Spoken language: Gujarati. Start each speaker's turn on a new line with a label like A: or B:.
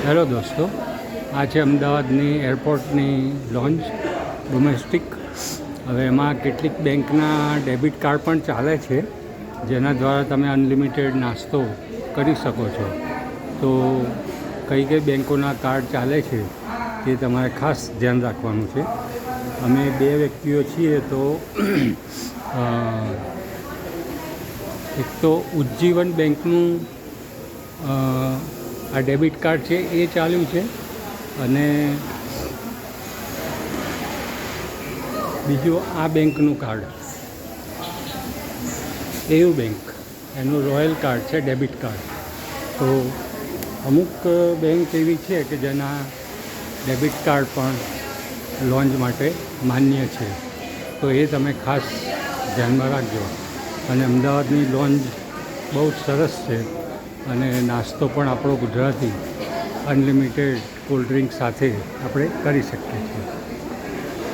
A: હેલો દોસ્તો, આ છે અમદાવાદની એરપોર્ટની લોન્જ ડોમેસ્ટિક. હવે એમાં કેટલીક બેંકના ડેબિટ કાર્ડ પણ ચાલે છે, જેના દ્વારા તમે અનલિમિટેડ નાસ્તો કરી શકો છો. તો કઈ કઈ બેંકોના કાર્ડ ચાલે છે તે તમારે ખાસ ધ્યાન રાખવાનું છે. અમે 2 વ્યક્તિઓ છીએ, તો એક તો ઉજ્જીવન બેંકનું આ ડેબિટ કાર્ડ છે એ ચાલ્યું છે, અને બીજું આ બેંકનું કાર્ડ એયુ બેંક, એનું રોયલ કાર્ડ છે ડેબિટ કાર્ડ. તો અમુક બેંક એવી છે કે જેના ડેબિટ કાર્ડ પણ લોન્ચ માટે માન્ય છે, તો એ તમે ખાસ ધ્યાનમાં રાખજો. અને અમદાવાદની લોન્જ બહુ જ સરસ છે, અને નાસ્તો પણ આપણો ગુજરાતી અનલિમિટેડ કોલ્ડ ડ્રિંક સાથે આપણે કરી શકીએ છીએ.